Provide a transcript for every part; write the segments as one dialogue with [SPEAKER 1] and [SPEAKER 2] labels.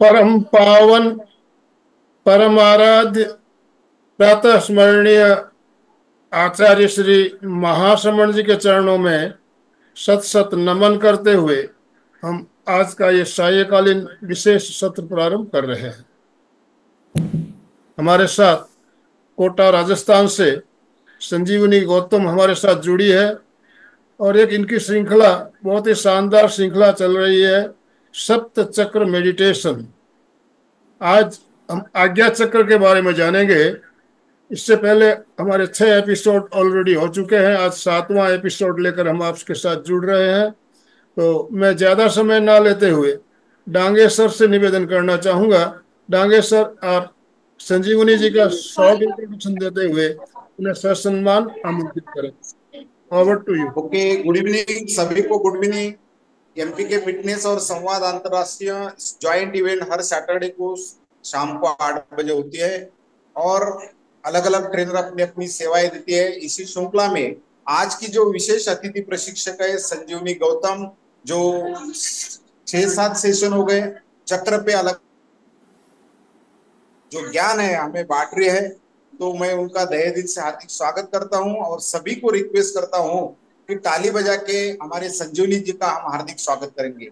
[SPEAKER 1] परम पावन परम आराध्य प्रातः स्मरणीय आचार्य श्री महाश्रमण जी के चरणों में शत शत नमन करते हुए हम आज का ये सायकालीन विशेष सत्र प्रारंभ कर रहे हैं। हमारे साथ कोटा राजस्थान से संजीवनी गौतम हमारे साथ जुड़ी है और एक इनकी श्रृंखला बहुत ही शानदार श्रृंखला चल रही है, सप्त चक्र मेडिटेशन। आज हम आज्ञा चक्र के बारे में जानेंगे। इससे पहले हमारे 6 एपिसोड ऑलरेडी हो चुके हैं। आज 7वां एपिसोड लेकर हम आपके साथ जुड़ रहे हैं। तो मैं ज्यादा समय ना लेते हुए डांगे सर से निवेदन करना चाहूंगा। डांगे सर, आप संजीवनी जी का शॉर्ट इंट्रोडक्शन देते हुए उन्हें ससम्मान आमंत्रित करें। Over to you.
[SPEAKER 2] Okay, good evening सभी को। Good evening. एमपी के फिटनेस और संवाद अंतरराष्ट्रीय ज्वाइंट इवेंट हर सैटरडे को शाम को 8 बजे होती है और अलग अलग ट्रेनर अपनी अपनी सेवाएं देती है। इसी श्रृंखला में आज की जो विशेष अतिथि प्रशिक्षक है संजीवनी गौतम, जो 6-7 सेशन हो गए चक्र पे अलग जो ज्ञान है हमें बांट रही है, तो मैं उनका तहे दिल से हार्दिक स्वागत करता हूं और सभी को रिक्वेस्ट करता हूं कि ताली बजा के हमारे संजीवनी जी का हम हार्दिक स्वागत करेंगे।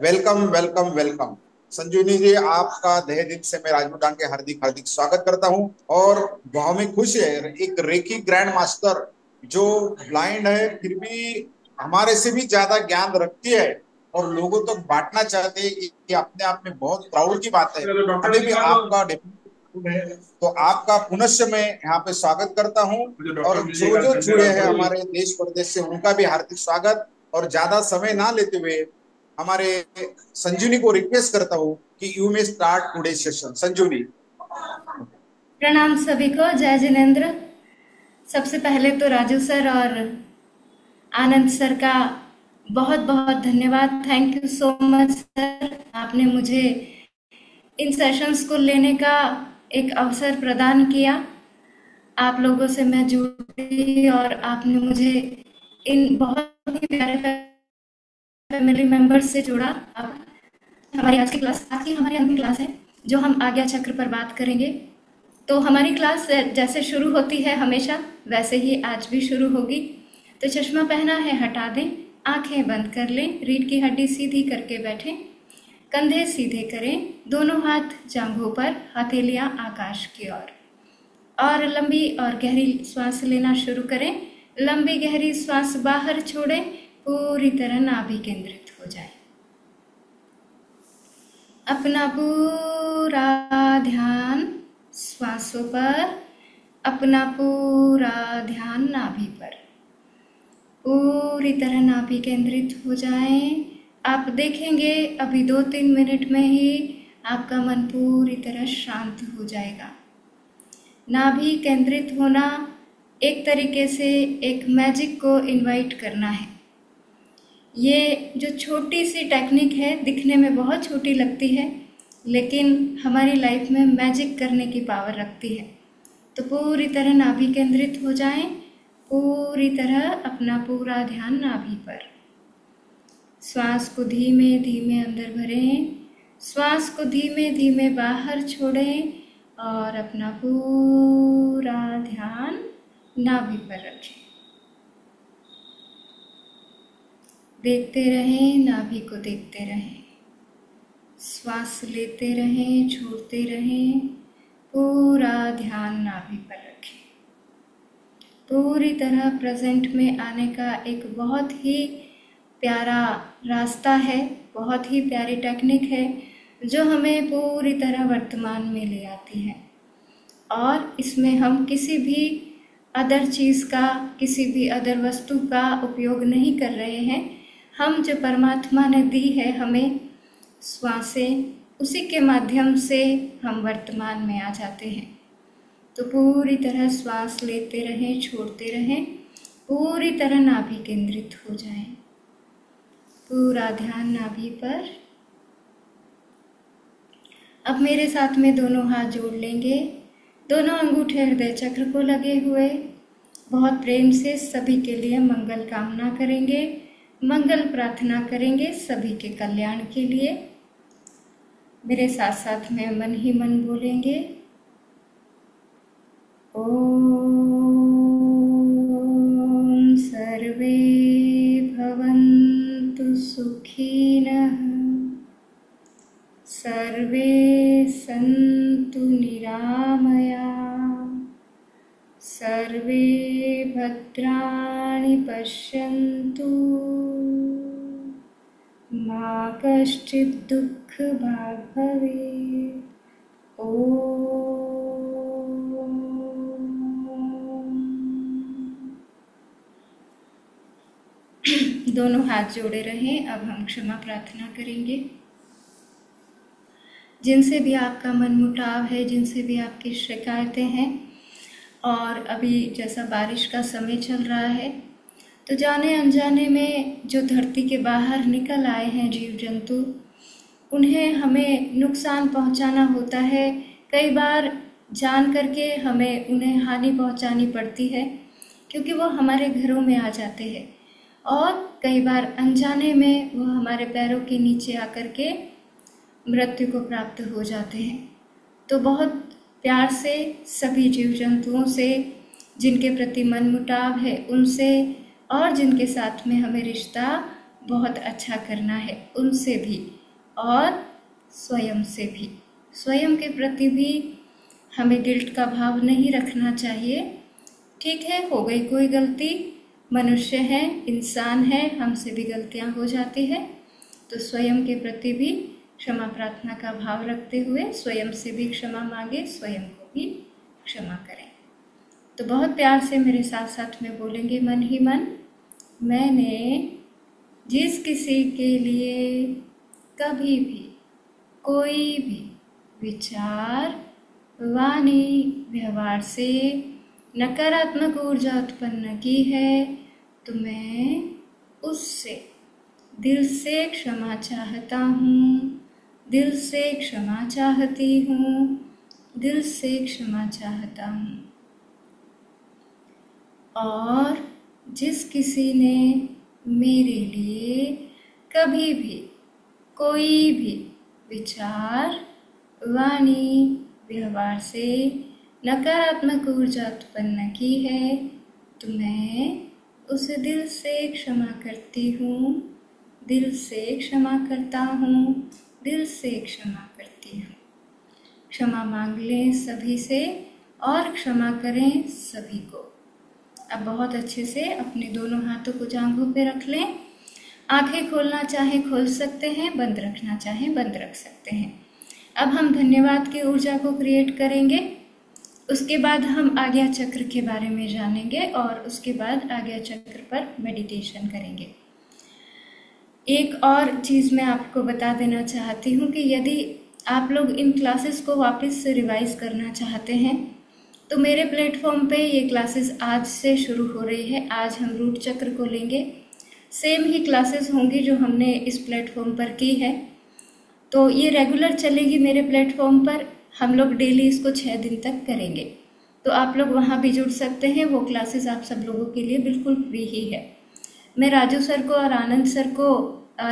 [SPEAKER 2] वेलकम वेलकम वेलकम संजीवनी जी, आपका तहे दिल से मैं राजमोटांग के हार्दिक हार्दिक स्वागत करता हूं। और हमें खुश है, एक रेकी ग्रैंड मास्टर जो ब्लाइंड है फिर भी हमारे से भी ज्यादा ज्ञान रखती है और लोगों तक बांटना चाहते हैं, ये अपने आप में बहुत प्राउड की बात है। अभी भी आपका तो आपका पुनश्च मैं यहाँ पे स्वागत करता हूँ और जो जुड़े हैं हमारे देश प्रदेश से उनका भी हार्दिक स्वागत। और ज्यादा समय ना लेते हुए हमारे संजीवनी को रिक्वेस्ट करता हूँ कि you may start today session. Sanjivani.
[SPEAKER 3] प्रणाम सभी को, जय जिनेन्द्र। सबसे पहले तो राजू सर और आनंद सर का बहुत बहुत धन्यवाद। Thank you so much sir, आपने मुझे इन सेशंस को लेने का एक अवसर प्रदान किया। आप लोगों से मैं जुड़ी और आपने मुझे इन बहुत ही प्यारे फैमिली मेंबर्स से जोड़ा। अब हमारी आज की क्लास, आज की हमारी अंतिम क्लास है जो हम आज्ञा चक्र पर बात करेंगे। तो हमारी क्लास जैसे शुरू होती है हमेशा वैसे ही आज भी शुरू होगी। तो चश्मा पहना है हटा दें, आंखें बंद कर लें, रीढ़ की हड्डी सीधी करके बैठें, कंधे सीधे करें, दोनों हाथ जांघों पर, हथेलियां आकाश की ओर और लंबी और गहरी श्वास लेना शुरू करें। लंबी गहरी श्वास बाहर छोड़ें, पूरी तरह नाभि केंद्रित हो जाए। अपना पूरा ध्यान श्वासों पर, अपना पूरा ध्यान नाभि पर, पूरी तरह नाभि केंद्रित हो जाएं। आप देखेंगे अभी 2-3 मिनट में ही आपका मन पूरी तरह शांत हो जाएगा। नाभि केंद्रित होना एक तरीके से एक मैजिक को इनवाइट करना है। ये जो छोटी सी टेक्निक है, दिखने में बहुत छोटी लगती है लेकिन हमारी लाइफ में मैजिक करने की पावर रखती है। तो पूरी तरह नाभि केंद्रित हो जाएं, पूरी तरह अपना पूरा ध्यान नाभि पर। श्वास को धीमे धीमे अंदर भरें, श्वास को धीमे धीमे बाहर छोड़ें और अपना पूरा ध्यान नाभि पर रखें। देखते रहें, नाभि को देखते रहें, श्वास लेते रहें, छोड़ते रहें, पूरा ध्यान नाभि पर रखें। पूरी तरह प्रेजेंट में आने का एक बहुत ही प्यारा रास्ता है, बहुत ही प्यारी टेक्निक है जो हमें पूरी तरह वर्तमान में ले आती है। और इसमें हम किसी भी अदर चीज़ का, किसी भी अदर वस्तु का उपयोग नहीं कर रहे हैं। हम जो परमात्मा ने दी है हमें श्वासें, उसी के माध्यम से हम वर्तमान में आ जाते हैं। तो पूरी तरह श्वास लेते रहें, छोड़ते रहें, पूरी तरह नाभि केंद्रित हो जाएं। पूरा ध्यान नाभि पर। अब मेरे साथ में दोनों हाथ जोड़ लेंगे, दोनों अंगूठे हृदय चक्र को लगे हुए बहुत प्रेम से सभी के लिए मंगल कामना करेंगे, मंगल प्रार्थना करेंगे सभी के कल्याण के लिए। मेरे साथ साथ में मन ही मन बोलेंगे। ओम सर्वे भवन्तु सुखिनः, सर्वे सन्तु निरामया, सर्वे भद्राणि पश्यन्तु, मा कश्चित् दुःखभाग् भवेत्। दोनों हाथ जोड़े रहें। अब हम क्षमा प्रार्थना करेंगे। जिनसे भी आपका मनमुटाव है, जिनसे भी आपकी शिकायतें हैं, और अभी जैसा बारिश का समय चल रहा है तो जाने अनजाने में जो धरती के बाहर निकल आए हैं जीव जंतु, उन्हें हमें नुकसान पहुंचाना होता है। कई बार जान करके हमें उन्हें हानि पहुंचानी पड़ती है, क्योंकि वो हमारे घरों में आ जाते हैं, और कई बार अनजाने में वो हमारे पैरों के नीचे आकर के मृत्यु को प्राप्त हो जाते हैं। तो बहुत प्यार से सभी जीव जंतुओं से, जिनके प्रति मनमुटाव है उनसे, और जिनके साथ में हमें रिश्ता बहुत अच्छा करना है उनसे भी, और स्वयं से भी, स्वयं के प्रति भी हमें गिल्ट का भाव नहीं रखना चाहिए। ठीक है, हो गई कोई गलती, मनुष्य है, इंसान है, हमसे भी गलतियां हो जाती है, तो स्वयं के प्रति भी क्षमा प्रार्थना का भाव रखते हुए स्वयं से भी क्षमा मांगे, स्वयं को भी क्षमा करें। तो बहुत प्यार से मेरे साथ साथ में बोलेंगे मन ही मन। मैंने जिस किसी के लिए कभी भी कोई भी विचार, वाणी, व्यवहार से नकारात्मक ऊर्जा उत्पन्न की है, तो मैं उससे दिल से क्षमा चाहता हूँ, दिल से क्षमा चाहती हूँ, दिल से क्षमा चाहता हूँ। और जिस किसी ने मेरे लिए कभी भी कोई भी विचार, वाणी, व्यवहार से नकारात्मक ऊर्जा उत्पन्न की है, तो मैं उसे दिल से क्षमा करती हूँ, दिल से क्षमा करता हूँ, दिल से क्षमा करती हूँ। क्षमा मांग लें सभी से और क्षमा करें सभी को। अब बहुत अच्छे से अपने दोनों हाथों को जांघों पे रख लें। आंखें खोलना चाहे खोल सकते हैं, बंद रखना चाहे बंद रख सकते हैं। अब हम धन्यवाद की ऊर्जा को क्रिएट करेंगे। उसके बाद हम आज्ञा चक्र के बारे में जानेंगे, और उसके बाद आज्ञा चक्र पर मेडिटेशन करेंगे। एक और चीज़ मैं आपको बता देना चाहती हूँ कि यदि आप लोग इन क्लासेस को वापस से रिवाइज करना चाहते हैं, तो मेरे प्लेटफॉर्म पे ये क्लासेस आज से शुरू हो रही है। आज हम रूट चक्र को लेंगे। सेम ही क्लासेस होंगी जो हमने इस प्लेटफॉर्म पर की है, तो ये रेगुलर चलेगी मेरे प्लेटफॉर्म पर। हम लोग डेली इसको 6 दिन तक करेंगे, तो आप लोग वहाँ भी जुड़ सकते हैं। वो क्लासेस आप सब लोगों के लिए बिल्कुल फ्री ही है। मैं राजू सर को और आनंद सर को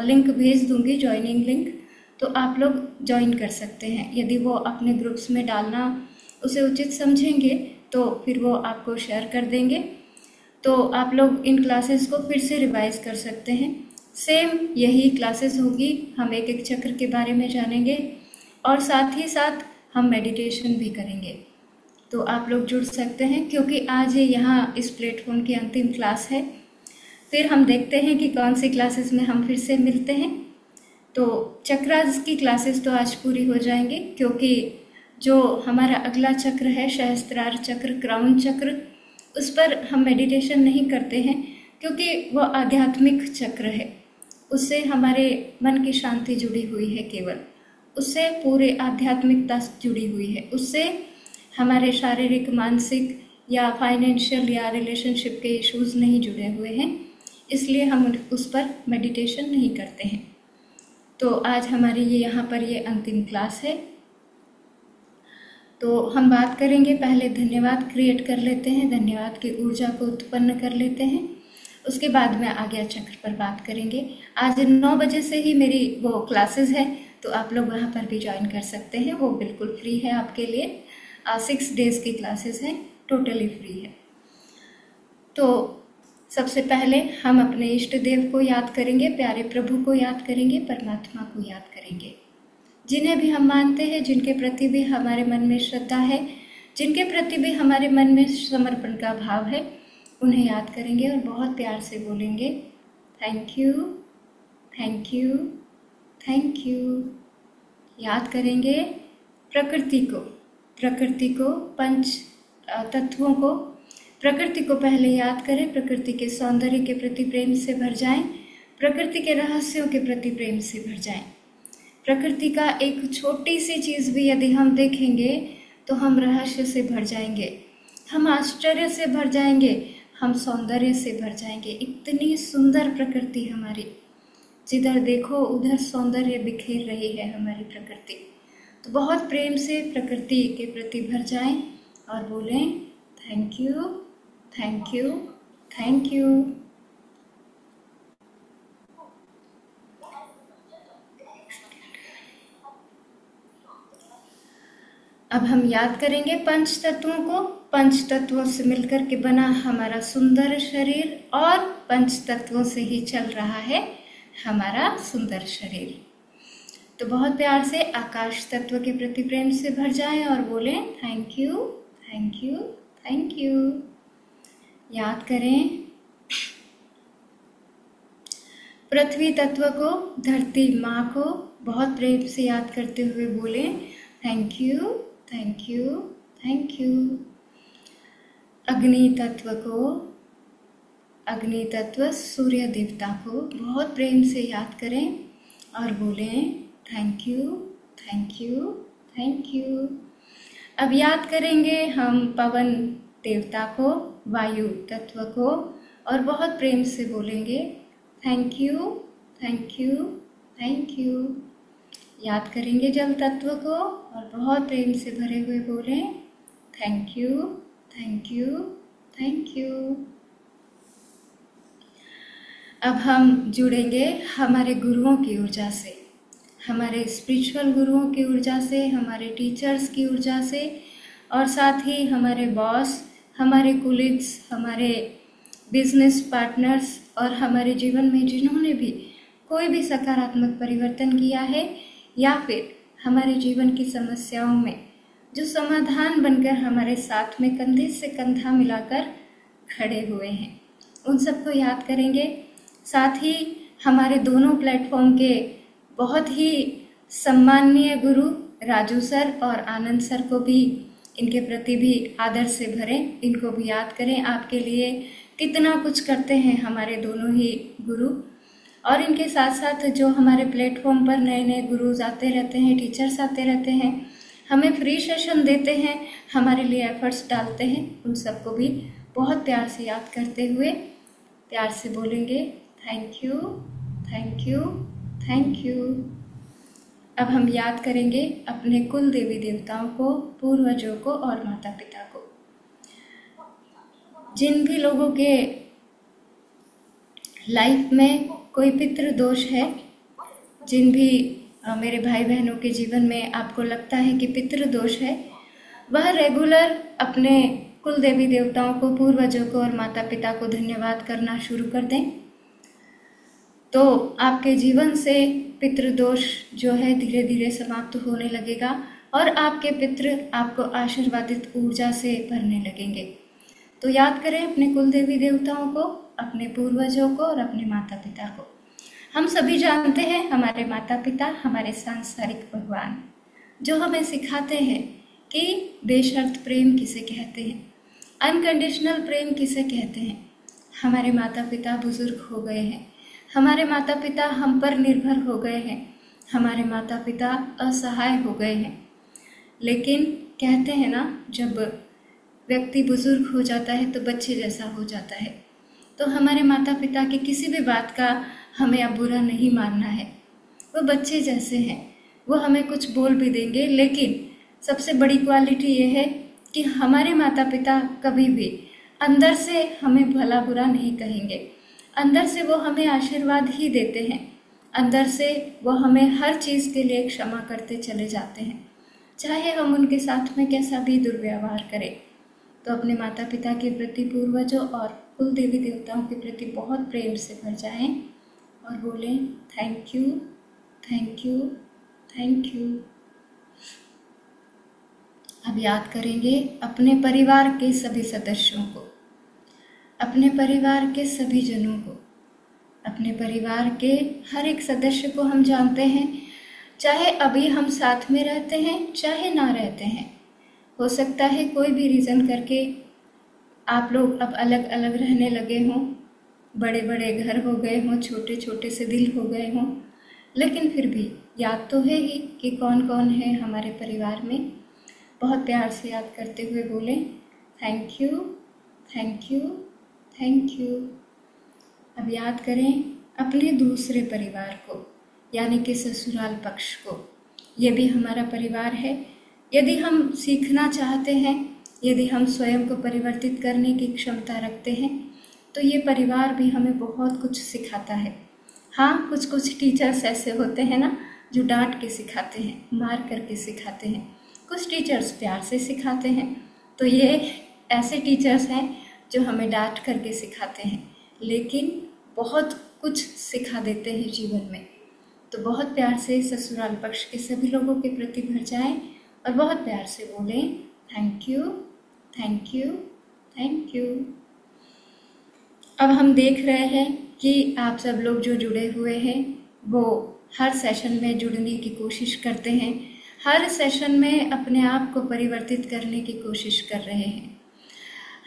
[SPEAKER 3] लिंक भेज दूंगी, ज्वाइनिंग लिंक, तो आप लोग ज्वाइन कर सकते हैं। यदि वो अपने ग्रुप्स में डालना उसे उचित समझेंगे तो फिर वो आपको शेयर कर देंगे, तो आप लोग इन क्लासेस को फिर से रिवाइज कर सकते हैं। सेम यही क्लासेस होगी, हम एक एक चक्र के बारे में जानेंगे और साथ ही साथ हम मेडिटेशन भी करेंगे। तो आप लोग जुड़ सकते हैं, क्योंकि आज यहाँ इस प्लेटफॉर्म की अंतिम क्लास है। फिर हम देखते हैं कि कौन सी क्लासेस में हम फिर से मिलते हैं। तो चक्रास की क्लासेस तो आज पूरी हो जाएंगी, क्योंकि जो हमारा अगला चक्र है सहस्त्रार चक्र, क्राउन चक्र, उस पर हम मेडिटेशन नहीं करते हैं, क्योंकि वो आध्यात्मिक चक्र है। उससे हमारे मन की शांति जुड़ी हुई है, केवल उससे पूरे आध्यात्मिकता जुड़ी हुई है। उससे हमारे शारीरिक, मानसिक या फाइनेंशियल या रिलेशनशिप के इश्यूज नहीं जुड़े हुए हैं, इसलिए हम उस पर मेडिटेशन नहीं करते हैं। तो आज हमारी ये यहाँ पर ये अंतिम क्लास है। तो हम बात करेंगे, पहले धन्यवाद क्रिएट कर लेते हैं, धन्यवाद की ऊर्जा को उत्पन्न कर लेते हैं। उसके बाद में आज्ञा चक्र पर बात करेंगे। आज 9 बजे से ही मेरी वो क्लासेस है, तो आप लोग वहाँ पर भी ज्वाइन कर सकते हैं, वो बिल्कुल फ्री है आपके लिए। 6 डेज़ की क्लासेस हैं, टोटली फ्री है। तो सबसे पहले हम अपने इष्ट देव को याद करेंगे, प्यारे प्रभु को याद करेंगे, परमात्मा को याद करेंगे, जिन्हें भी हम मानते हैं, जिनके प्रति भी हमारे मन में श्रद्धा है, जिनके प्रति भी हमारे मन में समर्पण का भाव है, उन्हें याद करेंगे और बहुत प्यार से बोलेंगे thank you, thank you, thank you. याद करेंगे प्रकृति को, पंच तत्वों को। प्रकृति को पहले याद करें, प्रकृति के सौंदर्य के प्रति प्रेम से भर जाएं, प्रकृति के रहस्यों के प्रति प्रेम से भर जाएं। प्रकृति का एक छोटी सी चीज़ भी यदि हम देखेंगे तो हम रहस्य से भर जाएंगे, हम आश्चर्य से भर जाएंगे, हम सौंदर्य से भर जाएंगे। इतनी सुंदर प्रकृति हमारी, जिधर देखो उधर सौंदर्य बिखेर रही है हमारी प्रकृति। तो बहुत प्रेम से प्रकृति के प्रति भर जाएं और बोलें thank you, thank you, thank you. अब हम याद करेंगे पंच तत्वों को। पंच तत्वों से मिलकर के बना हमारा सुंदर शरीर और पंच तत्वों से ही चल रहा है हमारा सुंदर शरीर। तो बहुत प्यार से आकाश तत्व के प्रति प्रेम से भर जाएं और बोलें thank you, thank you, thank you. याद करें पृथ्वी तत्व को, धरती माँ को बहुत प्रेम से याद करते हुए बोलें thank you, thank you, thank you. अग्नि तत्व को, अग्नि तत्व सूर्य देवता को बहुत प्रेम से याद करें और बोलें thank you, thank you, thank you. अब याद करेंगे हम पवन देवता को, वायु तत्व को, और बहुत प्रेम से बोलेंगे thank you, thank you, thank you. याद करेंगे जल तत्व को और बहुत प्रेम से भरे हुए बोलें thank you, thank you, thank you. अब हम जुड़ेंगे हमारे गुरुओं की ऊर्जा से, हमारे स्पिरिचुअल गुरुओं की ऊर्जा से, हमारे टीचर्स की ऊर्जा से, और साथ ही हमारे बॉस, हमारे कुलीग्स, हमारे बिजनेस पार्टनर्स और हमारे जीवन में जिन्होंने भी कोई भी सकारात्मक परिवर्तन किया है या फिर हमारे जीवन की समस्याओं में जो समाधान बनकर हमारे साथ में कंधे से कंधा मिलाकर खड़े हुए हैं, उन सबको याद करेंगे। साथ ही हमारे दोनों प्लेटफॉर्म के बहुत ही सम्माननीय गुरु राजू सर और आनंद सर को भी, इनके प्रति भी आदर से भरें, इनको भी याद करें। आपके लिए कितना कुछ करते हैं हमारे दोनों ही गुरु। और इनके साथ साथ जो हमारे प्लेटफॉर्म पर नए नए गुरुज आते रहते हैं, टीचर्स आते रहते हैं, हमें फ्री सेशन देते हैं, हमारे लिए एफर्ट्स डालते हैं, उन सबको भी बहुत प्यार से याद करते हुए प्यार से बोलेंगे thank you, thank you, thank you. अब हम याद करेंगे अपने कुल देवी देवताओं को, पूर्वजों को और माता पिता को। जिन भी लोगों के लाइफ में कोई पितृ दोष है, जिन भी मेरे भाई बहनों के जीवन में आपको लगता है कि पितृ दोष है, वह रेगुलर अपने कुल देवी देवताओं को, पूर्वजों को और माता पिता को धन्यवाद करना शुरू कर दें। तो आपके जीवन से पितृदोष जो है धीरे धीरे समाप्त होने लगेगा और आपके पितृ आपको आशीर्वादित ऊर्जा से भरने लगेंगे। तो याद करें अपने कुल देवी देवताओं को, अपने पूर्वजों को और अपने माता पिता को। हम सभी जानते हैं हमारे माता पिता हमारे सांसारिक भगवान, जो हमें सिखाते हैं कि बेशर्त प्रेम किसे कहते हैं, अनकंडीशनल प्रेम किसे कहते हैं। हमारे माता पिता बुजुर्ग हो गए हैं, हमारे माता पिता हम पर निर्भर हो गए हैं, हमारे माता पिता असहाय हो गए हैं। लेकिन कहते हैं ना, जब व्यक्ति बुजुर्ग हो जाता है तो बच्चे जैसा हो जाता है। तो हमारे माता पिता की किसी भी बात का हमें अब बुरा नहीं मानना है, वो बच्चे जैसे हैं, वो हमें कुछ बोल भी देंगे, लेकिन सबसे बड़ी क्वालिटी ये है कि हमारे माता पिता कभी भी अंदर से हमें भला बुरा नहीं कहेंगे, अंदर से वो हमें आशीर्वाद ही देते हैं, अंदर से वो हमें हर चीज़ के लिए क्षमा करते चले जाते हैं, चाहे हम उनके साथ में कैसा भी दुर्व्यवहार करें। तो अपने माता पिता के प्रति, पूर्वजों और कुल देवी देवताओं के प्रति बहुत प्रेम से भर जाएं और बोलें thank you, thank you, thank you. अब याद करेंगे अपने परिवार के सभी सदस्यों को, अपने परिवार के सभी जनों को। अपने परिवार के हर एक सदस्य को हम जानते हैं, चाहे अभी हम साथ में रहते हैं चाहे ना रहते हैं। हो सकता है कोई भी रीज़न करके आप लोग अब अलग अलग रहने लगे हों, बड़े बड़े घर हो गए हों, छोटे छोटे से दिल हो गए हों, लेकिन फिर भी याद तो है ही कि कौन कौन है हमारे परिवार में। बहुत प्यार से याद करते हुए बोलें thank you, thank you, thank you. अब याद करें अपने दूसरे परिवार को, यानी कि ससुराल पक्ष को। ये भी हमारा परिवार है। यदि हम सीखना चाहते हैं, यदि हम स्वयं को परिवर्तित करने की क्षमता रखते हैं, तो ये परिवार भी हमें बहुत कुछ सिखाता है। हाँ, कुछ कुछ टीचर्स ऐसे होते हैं ना जो डांट के सिखाते हैं, मार करके सिखाते हैं। कुछ टीचर्स प्यार से सिखाते हैं। तो ये ऐसे टीचर्स हैं जो हमें डांट करके सिखाते हैं, लेकिन बहुत कुछ सिखा देते हैं जीवन में। तो बहुत प्यार से ससुराल पक्ष के सभी लोगों के प्रति भर जाएं और बहुत प्यार से बोलें thank you, thank you, thank you. अब हम देख रहे हैं कि आप सब लोग जो जुड़े हुए हैं वो हर सेशन में जुड़ने की कोशिश करते हैं, हर सेशन में अपने आप को परिवर्तित करने की कोशिश कर रहे हैं,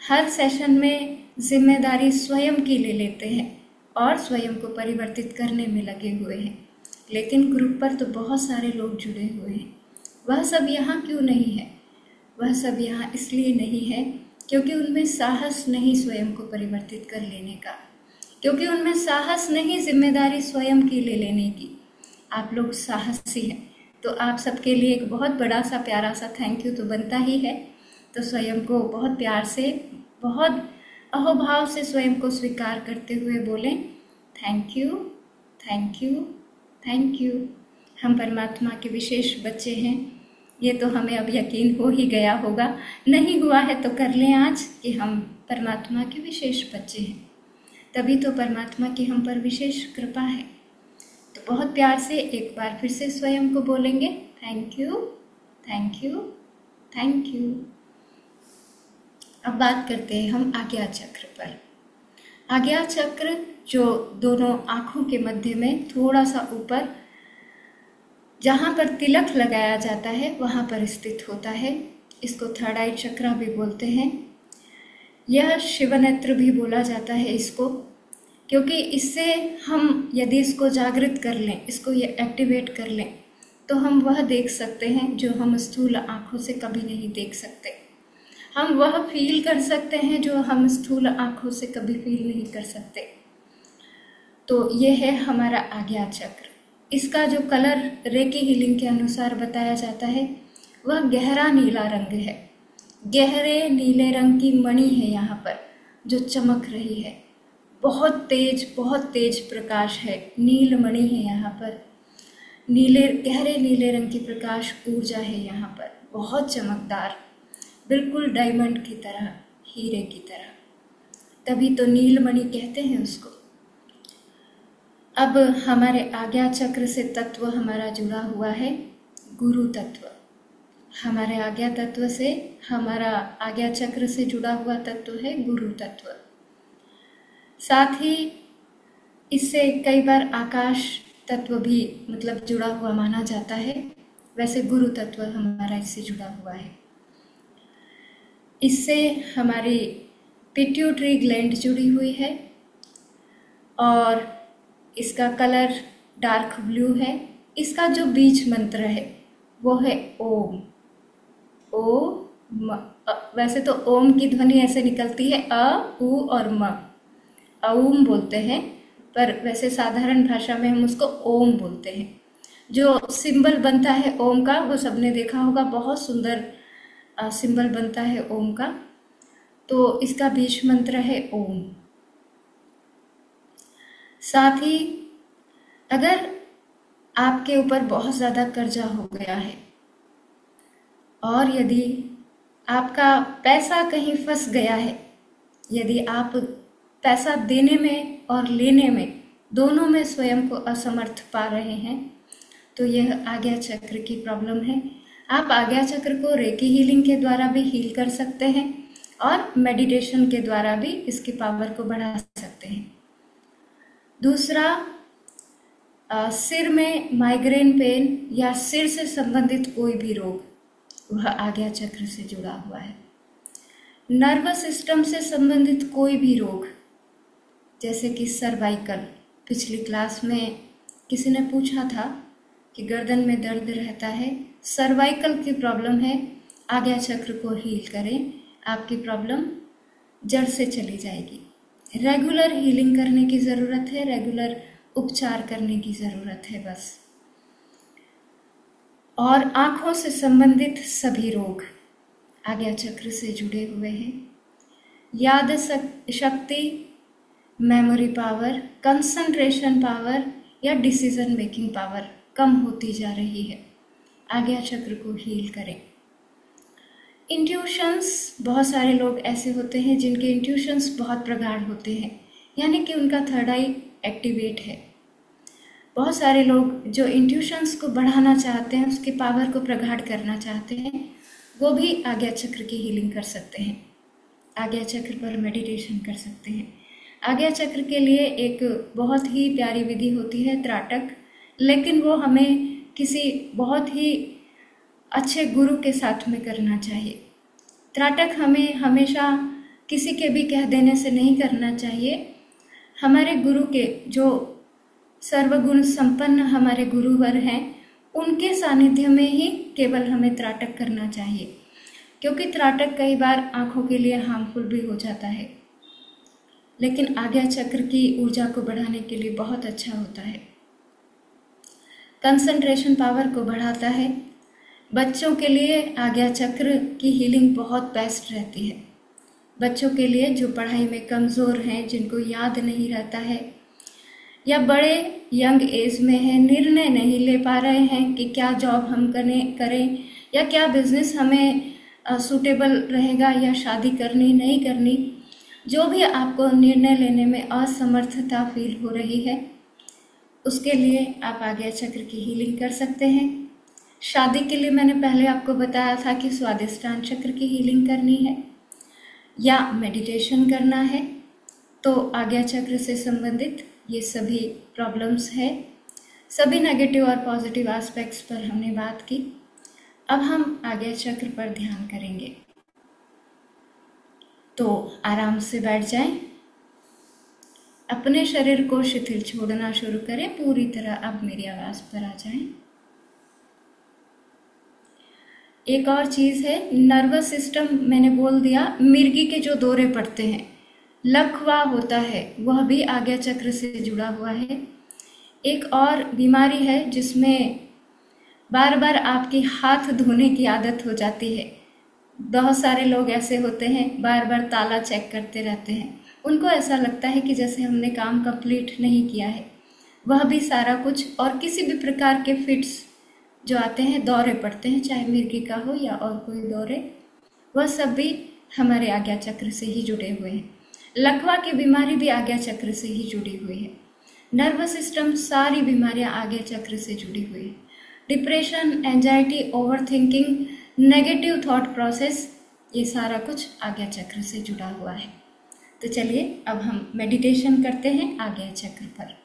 [SPEAKER 3] हर सेशन में जिम्मेदारी स्वयं की ले लेते हैं और स्वयं को परिवर्तित करने में लगे हुए हैं। लेकिन ग्रुप पर तो बहुत सारे लोग जुड़े हुए हैं। वह सब यहाँ क्यों नहीं है? वह सब यहाँ इसलिए नहीं है क्योंकि उनमें साहस नहीं स्वयं को परिवर्तित कर लेने का, क्योंकि उनमें साहस नहीं जिम्मेदारी स्वयं की ले लेने की। आप लोग साहसी हैं, तो आप सबके लिए एक बहुत बड़ा सा प्यारा सा थैंक यू तो बनता ही है। तो स्वयं को बहुत प्यार से, बहुत अहोभाव से स्वयं को स्वीकार करते हुए बोलें thank you, thank you, thank you. हम परमात्मा के विशेष बच्चे हैं, ये तो हमें अब यकीन हो ही गया होगा। नहीं हुआ है तो कर लें आज कि हम परमात्मा के विशेष बच्चे हैं, तभी तो परमात्मा की हम पर विशेष कृपा है। तो बहुत प्यार से एक बार फिर से स्वयं को बोलेंगे thank you, thank you, thank you. अब बात करते हैं हम आज्ञा चक्र पर। आज्ञा चक्र जो दोनों आँखों के मध्य में थोड़ा सा ऊपर, जहाँ पर तिलक लगाया जाता है वहाँ पर स्थित होता है। इसको थर्ड आई चक्र भी बोलते हैं। यह शिवनेत्र भी बोला जाता है इसको, क्योंकि इससे हम यदि इसको जागृत कर लें, इसको ये एक्टिवेट कर लें, तो हम वह देख सकते हैं जो हम स्थूल आँखों से कभी नहीं देख सकते। हम वह फील कर सकते हैं जो हम स्थूल आँखों से कभी फील नहीं कर सकते। तो ये है हमारा आज्ञा चक्र। इसका जो कलर रेकी हीलिंग के अनुसार बताया जाता है वह गहरा नीला रंग है। गहरे नीले रंग की मणि है यहाँ पर जो चमक रही है। बहुत तेज प्रकाश है, नील मणि है यहाँ पर। नीले, गहरे नीले रंग की प्रकाश ऊर्जा है यहाँ पर, बहुत चमकदार, बिल्कुल डायमंड की तरह, हीरे की तरह। तभी तो नीलमणि कहते हैं उसको। अब हमारे आज्ञा चक्र से तत्व हमारा जुड़ा हुआ है गुरु तत्व। हमारे आज्ञा तत्व से, हमारा आज्ञा चक्र से जुड़ा हुआ तत्व है गुरु तत्व। साथ ही इससे कई बार आकाश तत्व भी मतलब जुड़ा हुआ माना जाता है। वैसे गुरु तत्व हमारा इससे जुड़ा हुआ है। इससे हमारी पिट्यूटरी ग्लैंड जुड़ी हुई है और इसका कलर डार्क ब्लू है। इसका जो बीज मंत्र है वो है ओम। वैसे तो ओम की ध्वनि ऐसे निकलती है अ, उ और म, ओम बोलते हैं, पर वैसे साधारण भाषा में हम उसको ओम बोलते हैं। जो सिंबल बनता है ओम का वो सबने देखा होगा, बहुत सुंदर सिंबल बनता है ओम का। तो इसका बीज मंत्र है ओम। साथ ही अगर आपके ऊपर बहुत ज़्यादा कर्जा हो गया है, और यदि आपका पैसा कहीं फंस गया है, यदि आप पैसा देने में और लेने में दोनों में स्वयं को असमर्थ पा रहे हैं, तो यह आज्ञा चक्र की प्रॉब्लम है। आप आज्ञा चक्र को रेकी हीलिंग के द्वारा भी हील कर सकते हैं और मेडिटेशन के द्वारा भी इसकी पावर को बढ़ा सकते हैं। दूसरा, सिर में माइग्रेन पेन या सिर से संबंधित कोई भी रोग, वह आज्ञा चक्र से जुड़ा हुआ है। नर्वस सिस्टम से संबंधित कोई भी रोग, जैसे कि सर्वाइकल, पिछली क्लास में किसी ने पूछा था कि गर्दन में दर्द रहता है, सर्वाइकल की प्रॉब्लम है, आज्ञा चक्र को हील करें, आपकी प्रॉब्लम जड़ से चली जाएगी। रेगुलर हीलिंग करने की ज़रूरत है, रेगुलर उपचार करने की ज़रूरत है बस। और आँखों से संबंधित सभी रोग आज्ञा चक्र से जुड़े हुए हैं। याद शक्ति, मेमोरी पावर, कंसंट्रेशन पावर या डिसीजन मेकिंग पावर कम होती जा रही है, आज्ञा चक्र को हील करें। इंट्यूशंस, बहुत सारे लोग ऐसे होते हैं जिनके इंट्यूशंस बहुत प्रगाढ़ होते हैं, यानी कि उनका थर्ड आई एक्टिवेट है। बहुत सारे लोग जो इंट्यूशंस को बढ़ाना चाहते हैं, उसकी पावर को प्रगाढ़ करना चाहते हैं, वो भी आज्ञा चक्र की हीलिंग कर सकते हैं, आज्ञा चक्र पर मेडिटेशन कर सकते हैं। आज्ञा चक्र के लिए एक बहुत ही प्यारी विधि होती है त्राटक, लेकिन वो हमें किसी बहुत ही अच्छे गुरु के साथ में करना चाहिए। त्राटक हमें हमेशा किसी के भी कह देने से नहीं करना चाहिए। हमारे गुरु के, जो सर्वगुण संपन्न हमारे गुरुवर हैं, उनके सानिध्य में ही केवल हमें त्राटक करना चाहिए, क्योंकि त्राटक कई बार आँखों के लिए हार्मफुल भी हो जाता है, लेकिन आज्ञा चक्र की ऊर्जा को बढ़ाने के लिए बहुत अच्छा होता है। कंसंट्रेशन पावर को बढ़ाता है। बच्चों के लिए आज्ञा चक्र की हीलिंग बहुत बेस्ट रहती है। बच्चों के लिए जो पढ़ाई में कमज़ोर हैं, जिनको याद नहीं रहता है, या बड़े यंग एज में हैं, निर्णय नहीं ले पा रहे हैं कि क्या जॉब हम करें या क्या बिजनेस हमें सूटेबल रहेगा या शादी करनी नहीं करनी, जो भी आपको निर्णय लेने में असमर्थता फील हो रही है, उसके लिए आप आज्ञा चक्र की हीलिंग कर सकते हैं। शादी के लिए मैंने पहले आपको बताया था कि स्वादिष्टान चक्र की हीलिंग करनी है या मेडिटेशन करना है, तो आज्ञा चक्र से संबंधित ये सभी प्रॉब्लम्स है। सभी नेगेटिव और पॉजिटिव एस्पेक्ट्स पर हमने बात की। अब हम आज्ञा चक्र पर ध्यान करेंगे, तो आराम से बैठ जाएं, अपने शरीर को शिथिल छोड़ना शुरू करें, पूरी तरह अब मेरी आवाज़ पर आ जाएं। एक और चीज़ है, नर्वस सिस्टम मैंने बोल दिया, मिर्गी के जो दौरे पड़ते हैं, लकवा होता है, वह भी आज्ञा चक्र से जुड़ा हुआ है। एक और बीमारी है जिसमें बार बार आपकी हाथ धोने की आदत हो जाती है। बहुत सारे लोग ऐसे होते हैं, बार बार ताला चेक करते रहते हैं, उनको ऐसा लगता है कि जैसे हमने काम कंप्लीट नहीं किया है। वह भी सारा कुछ, और किसी भी प्रकार के फिट्स जो आते हैं, दौरे पड़ते हैं, चाहे मिर्गी का हो या और कोई दौरे, वह सब भी हमारे आज्ञा चक्र से ही जुड़े हुए हैं। लकवा की बीमारी भी आज्ञा चक्र से ही जुड़ी हुई है। नर्वस सिस्टम, सारी बीमारियां आज्ञा चक्र से जुड़ी हुई है। Depression, anxiety, over thinking, negative thought process, ये सारा कुछ आज्ञा चक्र से जुड़ा हुआ है। तो चलिए अब हम मेडिटेशन करते हैं आज्ञा चक्र पर।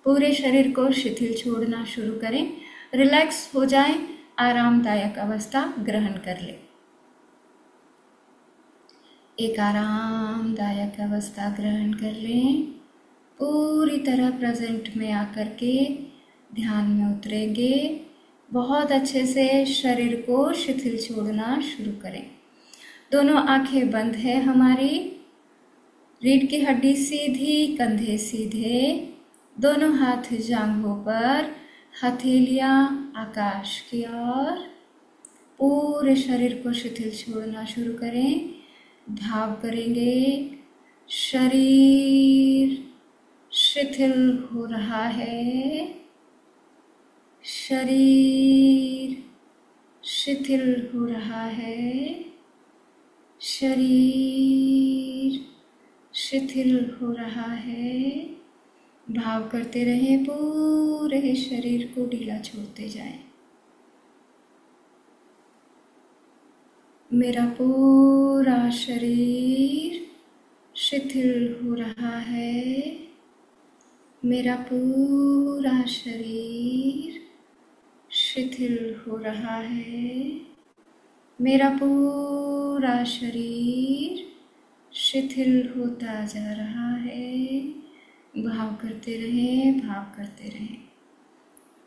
[SPEAKER 3] पूरे शरीर को शिथिल छोड़ना शुरू करें, रिलैक्स हो जाएं, आरामदायक अवस्था ग्रहण कर लें। एक आरामदायक अवस्था ग्रहण कर लें, पूरी तरह प्रेजेंट में आकर के ध्यान में उतरेंगे। बहुत अच्छे से शरीर को शिथिल छोड़ना शुरू करें। दोनों आंखें बंद है हमारी, रीढ़ की हड्डी सीधी, कंधे सीधे, दोनों हाथ जांघों पर, हथेलियां आकाश की ओर। पूरे शरीर को शिथिल छोड़ना शुरू करें। भाव करेंगे, शरीर शिथिल हो रहा है, शरीर शिथिल हो रहा है, शरीर शिथिल हो रहा है। भाव करते रहें, पूरे शरीर को ढीला छोड़ते जाएं। मेरा पूरा शरीर शिथिल हो रहा है, मेरा पूरा शरीर शिथिल हो रहा है, मेरा पूरा शरीर शिथिल होता जा रहा है। भाव करते रहें, भाव करते रहें।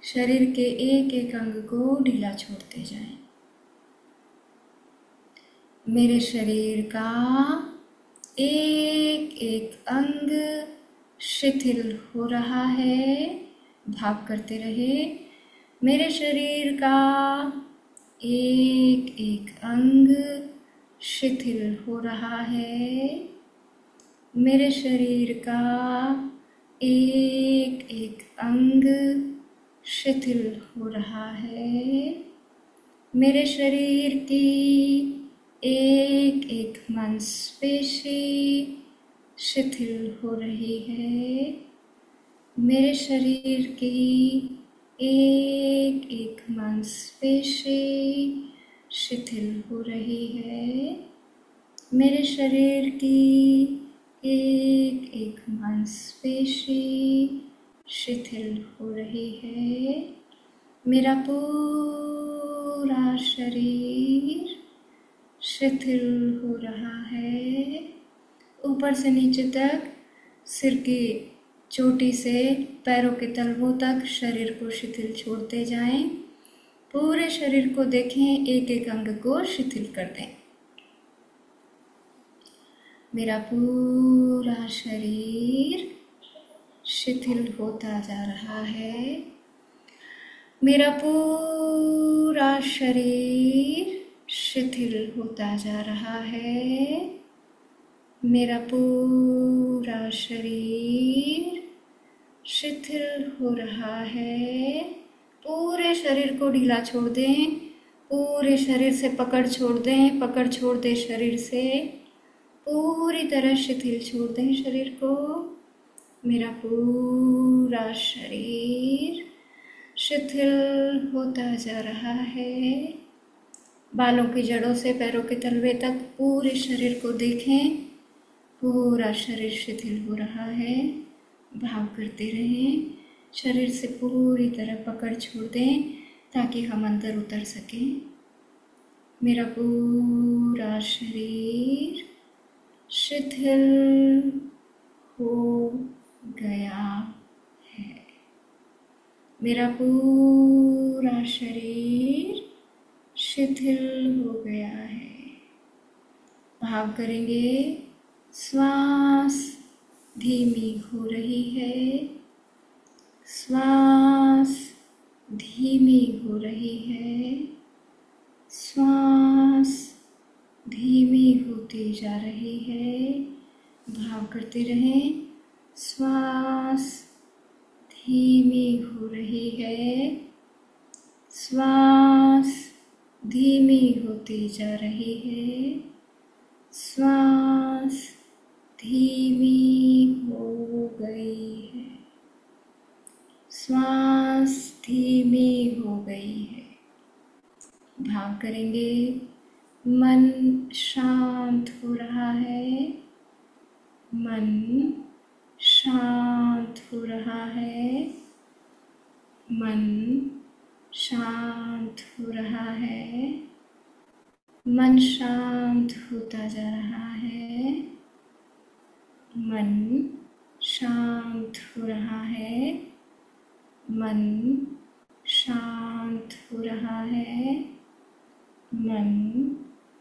[SPEAKER 3] शरीर के एक एक अंग को ढीला छोड़ते जाएं। मेरे शरीर का एक एक अंग शिथिल हो रहा है। भाव करते रहे। मेरे शरीर का एक एक अंग शिथिल हो रहा है, मेरे शरीर का एक एक अंग शिथिल हो रहा है, मेरे शरीर की एक एक मांसपेशी शिथिल हो रही है, मेरे शरीर की एक एक मांसपेशी शिथिल हो रही है, मेरे शरीर की एक एक मांसपेशी शिथिल हो रही है। मेरा पूरा शरीर शिथिल हो रहा है। ऊपर से नीचे तक, सिर की चोटी से पैरों के तलवों तक शरीर को शिथिल छोड़ते जाएं। पूरे शरीर को देखें, एक एक अंग को शिथिल कर दें। मेरा पूरा शरीर शिथिल होता जा रहा है, मेरा पूरा शरीर शिथिल होता जा रहा है, मेरा पूरा शरीर शिथिल हो रहा है। पूरे शरीर को ढीला छोड़ दें, पूरे शरीर से पकड़ छोड़ दें, पकड़ छोड़ दें शरीर से, पूरी तरह शिथिल छोड़ दें शरीर को। मेरा पूरा शरीर शिथिल होता जा रहा है। बालों की जड़ों से पैरों के तलवे तक पूरे शरीर को देखें, पूरा शरीर शिथिल हो रहा है। भाव करते रहें। शरीर से पूरी तरह पकड़ छोड़ दें ताकि हम अंदर उतर सकें। मेरा पूरा शरीर शिथिल हो गया है, मेरा पूरा शरीर शिथिल हो गया है। भाव करेंगे, श्वास धीमी हो रही है, श्वास धीमी हो रही है, श्वास धीमी होती जा रही है। भाव करते रहें, श्वास धीमी हो रही है, श्वास धीमी होती जा रही है, श्वास धीमी हो गई है, श्वास धीमी हो गई है। भाव करेंगे, मन शांत हो रहा है, मन शांत हो रहा है, मन शांत हो रहा है, मन शांत होता जा रहा है, मन शांत हो रहा है, मन शांत हो रहा है, मन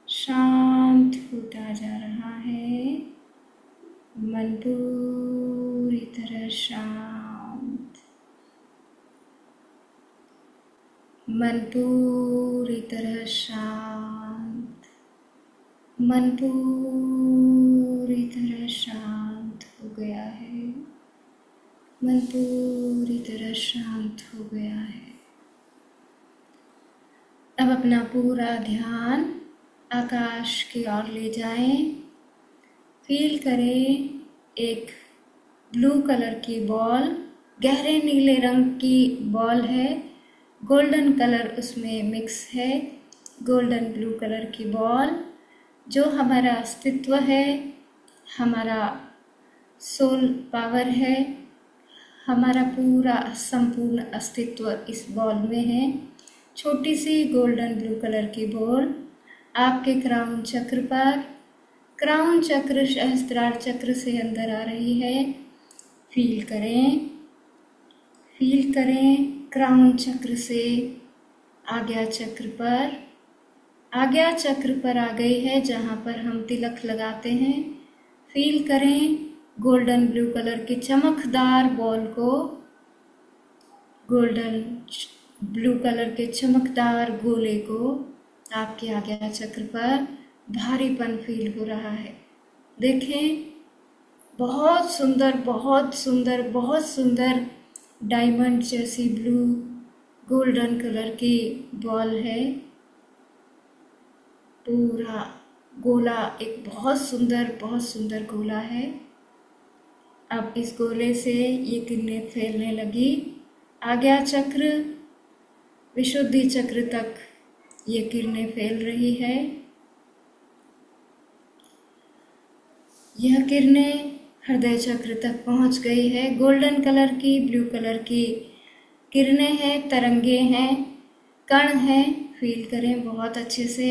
[SPEAKER 3] शांत होता जा रहा है, मन पूरी तरह शांत, मन पूरी तरह शांत, मन पूरी तरह शांत हो गया है, मन पूरी तरह शांत हो गया है। अपना पूरा ध्यान आकाश की ओर ले जाएं। फील करें एक ब्लू कलर की बॉल, गहरे नीले रंग की बॉल है, गोल्डन कलर उसमें मिक्स है। गोल्डन ब्लू कलर की बॉल जो हमारा अस्तित्व है, हमारा सोल पावर है, हमारा पूरा संपूर्ण अस्तित्व इस बॉल में है। छोटी सी गोल्डन ब्लू कलर की बॉल आपके क्राउन चक्र पर, क्राउन चक्र सहस्त्रार चक्र से अंदर आ रही है। फील करें, फील करें क्राउन चक्र से आज्ञा चक्र पर। आज्ञा चक्र पर आ गई है जहाँ पर हम तिलक लगाते हैं। फील करें गोल्डन ब्लू कलर की चमकदार बॉल को, गोल्डन ब्लू कलर के चमकदार गोले को आपके आज्ञा चक्र पर भारीपन फील हो रहा है। देखें, बहुत सुंदर, बहुत सुंदर, बहुत सुंदर डायमंड जैसी ब्लू गोल्डन कलर की बॉल है। पूरा गोला एक बहुत सुंदर गोला है। अब इस गोले से ये किरणें फैलने लगी। आज्ञा चक्र, विशुद्धि चक्र तक ये किरणें फैल रही है। यह किरणें हृदय चक्र तक पहुंच गई है। गोल्डन कलर की, ब्लू कलर की किरणें हैं, तरंगे हैं, कण हैं। फील करें बहुत अच्छे से।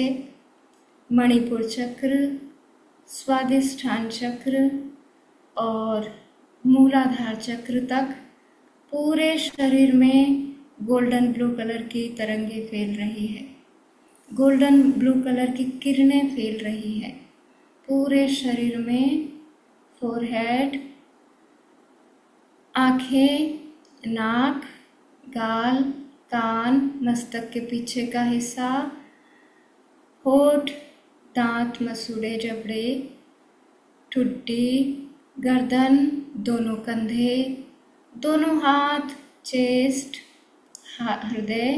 [SPEAKER 3] मणिपुर चक्र, स्वादिष्ठान चक्र और मूलाधार चक्र तक पूरे शरीर में गोल्डन ब्लू कलर की तरंगे फैल रही है, गोल्डन ब्लू कलर की किरणें फैल रही है पूरे शरीर में। फोरहेड, आँखें, नाक, गाल, कान, मस्तक के पीछे का हिस्सा, होठ, दांत, मसूड़े, जबड़े, ठुड्डी, गर्दन, दोनों कंधे, दोनों हाथ, चेस्ट, हृदय,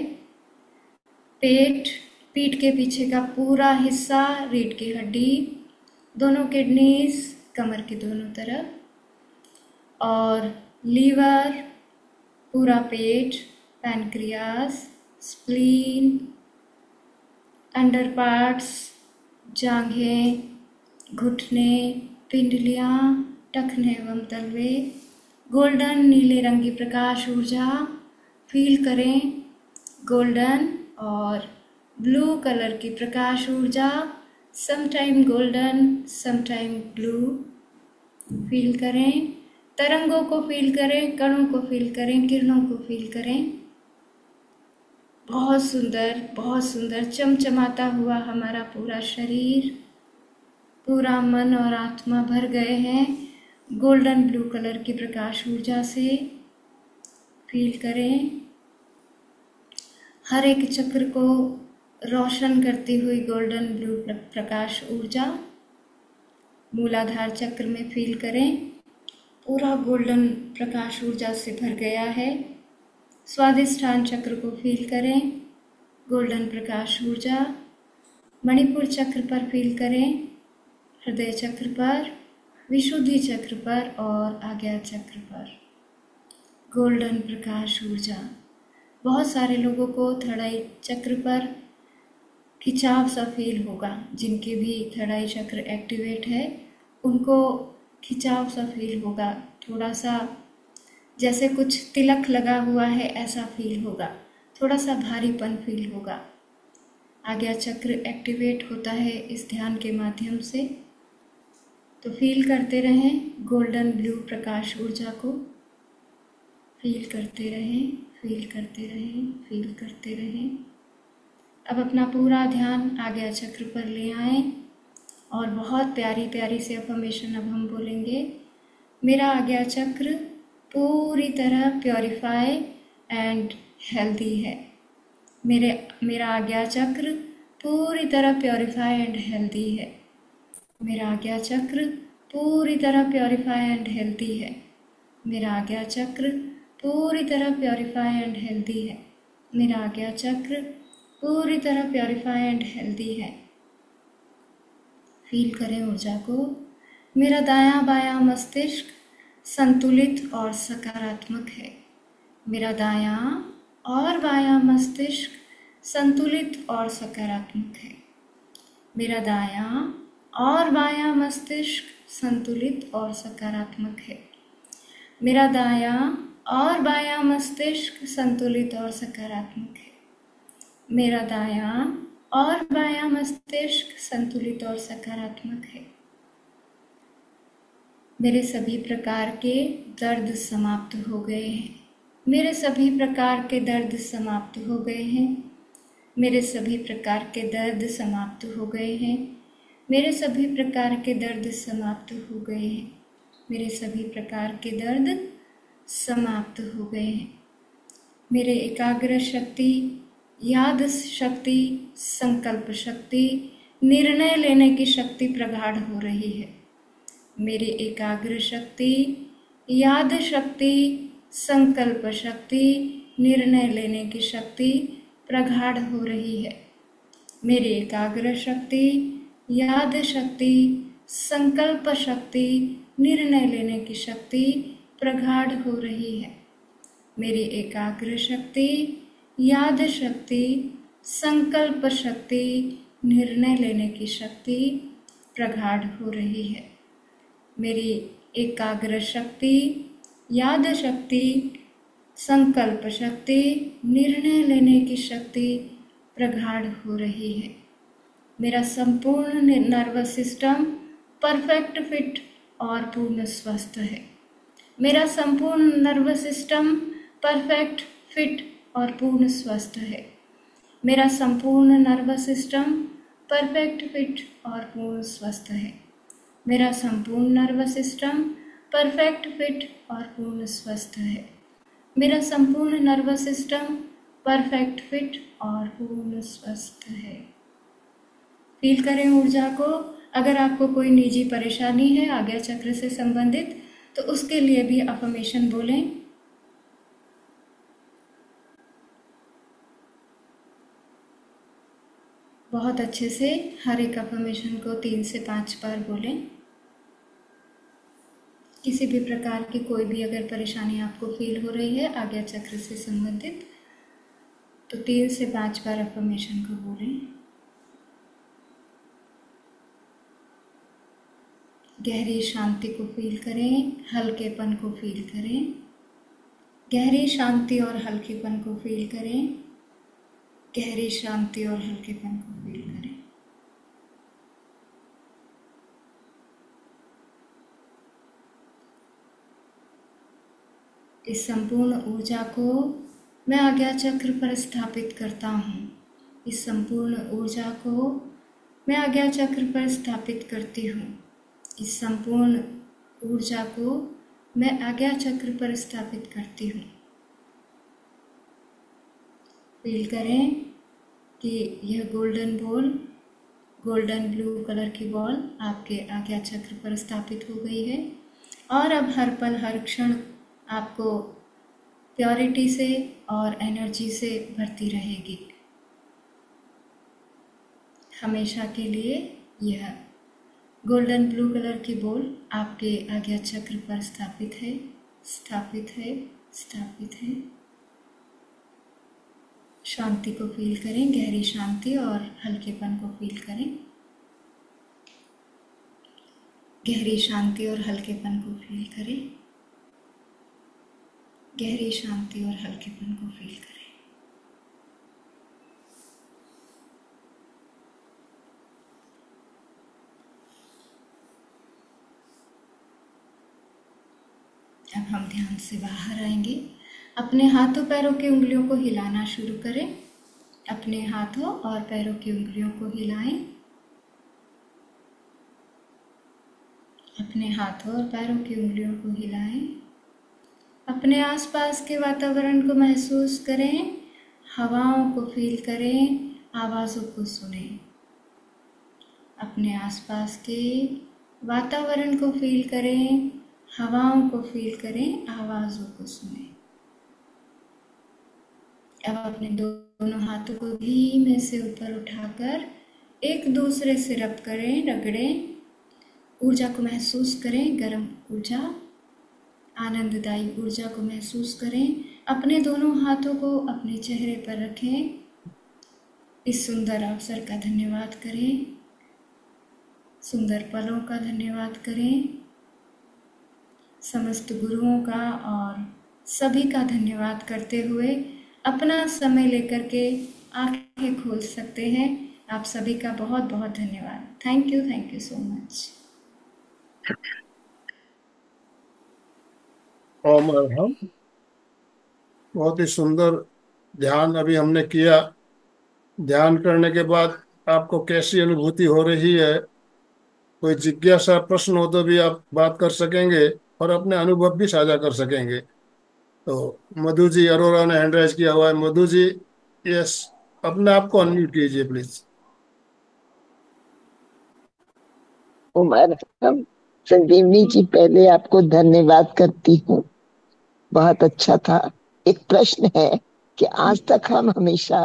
[SPEAKER 3] पेट, पीठ के पीछे का पूरा हिस्सा, रीढ़ की हड्डी, दोनों किडनीज, कमर के दोनों तरफ, और लीवर, पूरा पेट, पैनक्रियास, स्प्लीन, अंडर पार्ट्स, जांघें, घुटने, पिंडलियाँ, टखने एवं तलवे। गोल्डन नीले रंग की प्रकाश ऊर्जा फील करें। गोल्डन और ब्लू कलर की प्रकाश ऊर्जा, sometime golden, sometime blue feel करें। तरंगों को फील करें, कणों को फील करें, किरणों को फील करें। बहुत सुंदर चमचमाता हुआ हमारा पूरा शरीर, पूरा मन और आत्मा भर गए हैं गोल्डन ब्लू कलर की प्रकाश ऊर्जा से। फील करें हर एक चक्र को रोशन करती हुई गोल्डन ब्लू प्रकाश ऊर्जा। मूलाधार चक्र में फील करें, पूरा गोल्डन प्रकाश ऊर्जा से भर गया है। स्वादिष्ठान चक्र को फील करें, गोल्डन प्रकाश ऊर्जा। मणिपुर चक्र पर फील करें, हृदय चक्र पर, विशुद्धि चक्र पर और आज्ञा चक्र पर गोल्डन प्रकाश ऊर्जा। बहुत सारे लोगों को थर्ड आई चक्र पर खिंचाव सा फील होगा, जिनके भी थर्ड आई चक्र एक्टिवेट है उनको खिंचाव सा फील होगा, थोड़ा सा जैसे कुछ तिलक लगा हुआ है ऐसा फील होगा, थोड़ा सा भारीपन फील होगा। आज्ञा चक्र एक्टिवेट होता है इस ध्यान के माध्यम से। तो फील करते रहें गोल्डन ब्लू प्रकाश ऊर्जा को, फील करते रहें, फील करते रहें, फील करते रहें। अब अपना पूरा ध्यान आज्ञा चक्र पर ले आएं और बहुत प्यारी प्यारी से अफर्मेशन अब हम बोलेंगे। मेरा आज्ञा चक्र पूरी तरह प्योरीफाई एंड हेल्दी है। मेरा आज्ञा चक्र पूरी तरह प्योरीफाई एंड हेल्दी है। मेरा आज्ञा चक्र पूरी तरह प्योरीफाई एंड हेल्दी है। मेरा आज्ञा चक्र पूरी तरह प्योरीफाई एंड हेल्दी है। मेरा आज्ञा चक्र पूरी तरह प्योरीफाई एंड हेल्दी है। फील करें ऊर्जा को। मेरा दायां बायां मस्तिष्क संतुलित और सकारात्मक है। मेरा दायां और बायां मस्तिष्क संतुलित और सकारात्मक है। मेरा दायां और बायां मस्तिष्क संतुलित और सकारात्मक है। मेरा दायां और बायां मस्तिष्क संतुलित और सकारात्मक है। मेरा दायां और बायां मस्तिष्क संतुलित और सकारात्मक है। मेरे सभी प्रकार के दर्द समाप्त हो गए हैं। मेरे सभी प्रकार के दर्द समाप्त हो गए हैं। मेरे सभी प्रकार के दर्द समाप्त हो गए हैं। मेरे सभी प्रकार के दर्द समाप्त हो गए हैं। मेरे सभी प्रकार के दर्द समाप्त हो गए हैं। मेरे एकाग्र शक्ति, याद शक्ति, संकल्प शक्ति, निर्णय लेने की शक्ति प्रगाढ़ हो रही है। मेरी एकाग्र शक्ति, याद शक्ति, संकल्प शक्ति, निर्णय लेने की शक्ति प्रगाढ़ हो रही है। मेरी एकाग्र शक्ति, याद शक्ति, संकल्प शक्ति, निर्णय लेने की शक्ति प्रगाढ़ हो रही है। मेरी एकाग्र शक्ति, याद शक्ति, संकल्प शक्ति, निर्णय लेने की शक्ति प्रगाढ़ हो रही है। मेरी एकाग्र शक्ति, याद शक्ति, संकल्प शक्ति, निर्णय लेने की शक्ति प्रगाढ़ हो रही है। मेरा संपूर्ण नर्वस सिस्टम परफेक्ट फिट और पूर्ण स्वस्थ है। मेरा संपूर्ण नर्वस सिस्टम परफेक्ट फिट और पूर्ण स्वस्थ है। मेरा संपूर्ण नर्वस सिस्टम परफेक्ट फिट और पूर्ण स्वस्थ है। मेरा संपूर्ण नर्वस सिस्टम परफेक्ट फिट और पूर्ण स्वस्थ है। मेरा संपूर्ण नर्वस सिस्टम परफेक्ट फिट और पूर्ण स्वस्थ है। फील करें ऊर्जा को। अगर आपको कोई निजी परेशानी है आज्ञा चक्र से संबंधित तो उसके लिए भी अफर्मेशन बोलें। बहुत अच्छे से हर एक अफर्मेशन को 3 से 5 बार बोलें। किसी भी प्रकार की कोई भी अगर परेशानी आपको फील हो रही है आज्ञा चक्र से संबंधित तो 3 से 5 बार अफर्मेशन को बोलें। गहरी शांति को फील करें, हल्केपन को फील करें। गहरी शांति और हल्केपन को फील करें। गहरी शांति और हल्केपन को फील करें। इस संपूर्ण ऊर्जा को मैं आज्ञा चक्र पर स्थापित करता हूँ। इस संपूर्ण ऊर्जा को मैं आज्ञा चक्र पर स्थापित करती हूँ। इस संपूर्ण ऊर्जा को मैं आज्ञा चक्र पर स्थापित करती हूँ। फील करें कि यह golden ball, golden blue colour की बॉल आपके आज्ञा चक्र पर स्थापित हो गई है और अब हर पल हर क्षण आपको प्योरिटी से और एनर्जी से भरती रहेगी। हमेशा के लिए यह गोल्डन ब्लू कलर की बॉल आपके आज्ञा चक्र पर स्थापित है, स्थापित है, स्थापित है। शांति को फील करें, गहरी शांति और हल्केपन को फील करें। गहरी शांति और हल्केपन को फील करें। गहरी शांति और हल्केपन को फील करें। अब हम ध्यान से बाहर आएंगे। अपने हाथों पैरों की उंगलियों को हिलाना शुरू करें। अपने हाथों और पैरों की उंगलियों को हिलाएं। अपने हाथों और पैरों की उंगलियों को हिलाएं। अपने आसपास के वातावरण को महसूस करें, हवाओं को फील करें, आवाज़ों को सुनें। अपने आसपास के वातावरण को फील करें, हवाओं को फील करें, आवाज़ों को सुनें। अब अपने दो दोनों हाथों को धीमे से ऊपर उठाकर एक दूसरे से रब करें, रगड़ें। ऊर्जा को महसूस करें, गर्म ऊर्जा, आनंददायी ऊर्जा को महसूस करें। अपने दोनों हाथों को अपने चेहरे पर रखें। इस सुंदर अवसर का धन्यवाद करें, सुंदर पलों का धन्यवाद करें। समस्त गुरुओं का और सभी का धन्यवाद करते हुए अपना समय लेकर के आंखें खोल सकते हैं। आप सभी का बहुत बहुत धन्यवाद। Thank you so much.
[SPEAKER 1] ओम अरहम। बहुत ही सुंदर ध्यान अभी हमने किया। ध्यान करने के बाद आपको कैसी अनुभूति हो रही है? कोई जिज्ञासा प्रश्न हो तो भी आप बात कर सकेंगे और अपने अनुभव भी साझा कर सकेंगे। तो मधु जी अरोरा ने हैंड राइज किया हुआ है। मधु जी, यस, अपने आप को अनम्यूट कीजिए प्लीज।
[SPEAKER 4] उमर, हम संजीवनी जी पहले आपको धन्यवाद करती हूँ, बहुत अच्छा था। एक प्रश्न है कि आज तक हम हमेशा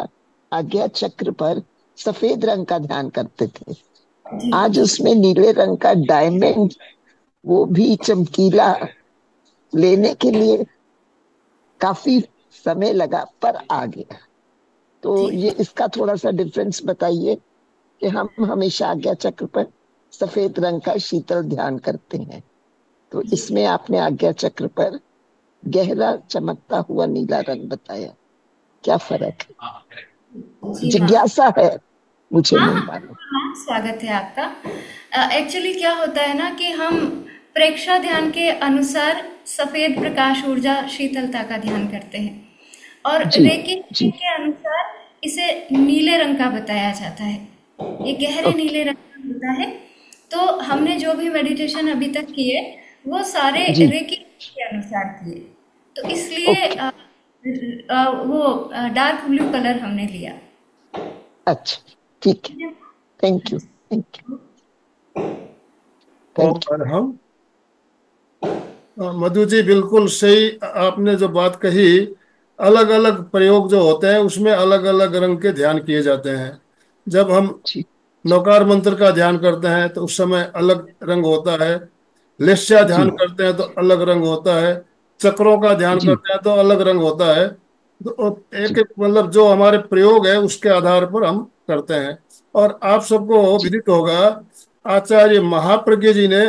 [SPEAKER 4] आज्ञा चक्र पर सफेद रंग का ध्यान करते थे, आज उसमें नीले रंग का डायमंड, वो भी चमकीला, लेने के लिए काफी समय लगा पर आ गया। तो ये इसका थोड़ा सा डिफरेंस बताइए कि हम हमेशा आज्ञा चक्र पर सफेद रंग का शीतल ध्यान करते हैं, तो इसमें आपने आज्ञा चक्र पर गहरा चमकता हुआ नीला रंग बताया, क्या फर्क है? जिज्ञासा है मुझे नहीं मालूम।
[SPEAKER 3] स्वागत है आपका। एक्चुअली क्या होता है ना कि हम प्रेक्षा ध्यान के अनुसार सफेद प्रकाश ऊर्जा शीतलता का ध्यान करते हैं और रेकी के अनुसार इसे नीले रंग का बताया जाता है। ये गहरे नीले रंग का होता है। तो हमने जो भी मेडिटेशन अभी तक किए वो सारे रेकी के अनुसार किए, तो इसलिए वो डार्क ब्लू कलर हमने लिया।
[SPEAKER 4] अच्छा, ठीक है, थैंक यू।
[SPEAKER 1] और हम मधु जी बिल्कुल सही आपने जो बात कही। अलग अलग प्रयोग जो होते हैं उसमें अलग अलग रंग के ध्यान किए जाते हैं। जब हम नौकार मंत्र का ध्यान करते हैं तो उस समय अलग रंग होता है। लेस्या ध्यान करते हैं तो अलग रंग होता है। चक्रों का ध्यान करते हैं तो अलग रंग होता है। तो एक एक मतलब जो हमारे प्रयोग है उसके आधार पर हम करते हैं। और आप सबको विदित होगा, आचार्य महाप्रज्ञ जी ने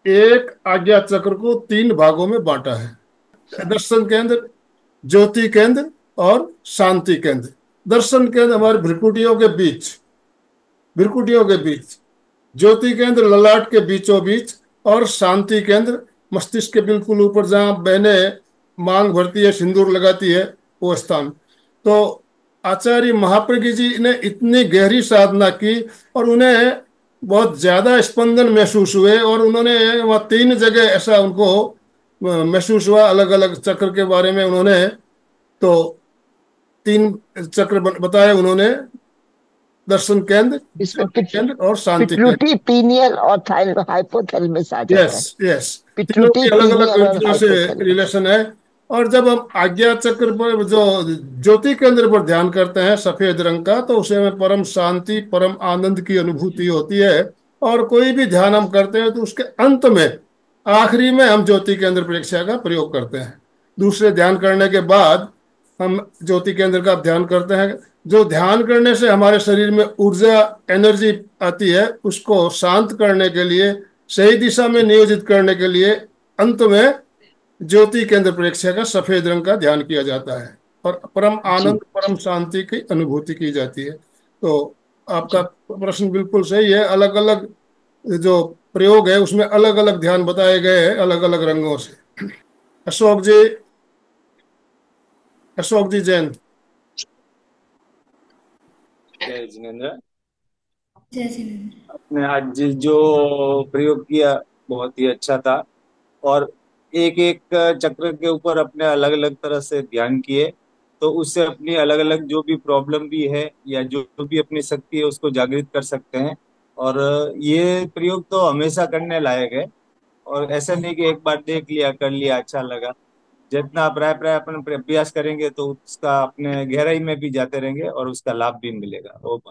[SPEAKER 1] एक आज्ञा चक्र को 3 भागों में बांटा है। दर्शन केंद्र, ज्योति केंद्र और शांति केंद्र। दर्शन केंद्र हमारे भ्रिकुटियों के बीच, ज्योति केंद्र ललाट के बीचों बीच, और शांति केंद्र मस्तिष्क के बिल्कुल ऊपर जहां बहनें मांग भरती है, सिंदूर लगाती है, वो स्थान। तो आचार्य महाप्रज्ञ जी ने इतनी गहरी साधना की और उन्हें बहुत ज्यादा स्पंदन महसूस हुए और उन्होंने वहाँ 3 जगह ऐसा उनको महसूस हुआ। अलग अलग चक्र के बारे में उन्होंने तो 3 चक्र बताए उन्होंने, दर्शन केंद्र,
[SPEAKER 4] इसमें
[SPEAKER 1] केंद्र और शांति केंद्र।
[SPEAKER 4] पिट्यूटरी, पीनियल और हाइपोथैलेमस आ जाता है।
[SPEAKER 1] यस, तीनों
[SPEAKER 4] पिट्यूटरी,
[SPEAKER 1] की अलग अलग
[SPEAKER 4] पीनियल और
[SPEAKER 1] ऊर्जा से
[SPEAKER 4] हाइपोथैलेमस।
[SPEAKER 1] रिलेशन है। और जब हम आज्ञा चक्र पर जो ज्योति केंद्र पर ध्यान करते हैं सफेद रंग का, तो उसे हमें परम शांति, परम आनंद की अनुभूति होती है। और कोई भी ध्यान हम करते हैं तो उसके अंत में, आखिरी में हम ज्योति केंद्र प्रेक्षा का प्रयोग करते हैं। दूसरे ध्यान करने के बाद हम ज्योति केंद्र का ध्यान करते हैं। जो ध्यान करने से हमारे शरीर में ऊर्जा, एनर्जी आती है, उसको शांत करने के लिए, सही दिशा में नियोजित करने के लिए अंत में ज्योति केंद्र प्रेक्षा का सफेद रंग का ध्यान किया जाता है और परम आनंद, परम शांति की अनुभूति की जाती है। तो आपका प्रश्न बिल्कुल सही है। अलग अलग जो प्रयोग है उसमें अलग अलग ध्यान बताए गए हैं, अलग अलग रंगों से। अशोक जी जैन।
[SPEAKER 5] जय जिनेन्द्र।
[SPEAKER 3] जय जिनेन्द्र।
[SPEAKER 5] आपने आज जो प्रयोग किया बहुत ही अच्छा था और एक एक चक्र के ऊपर अपने अलग अलग तरह से ध्यान किए, तो उससे अपनी अलग अलग जो भी प्रॉब्लम भी है या जो भी अपनी शक्ति है उसको जागृत कर सकते हैं। और ये प्रयोग तो हमेशा करने लायक है और ऐसा नहीं कि एक बार देख लिया, कर लिया, अच्छा लगा। जितना प्राय प्राय अपन अभ्यास करेंगे तो उसका अपने गहराई में भी जाते रहेंगे और उसका लाभ भी मिलेगा। वो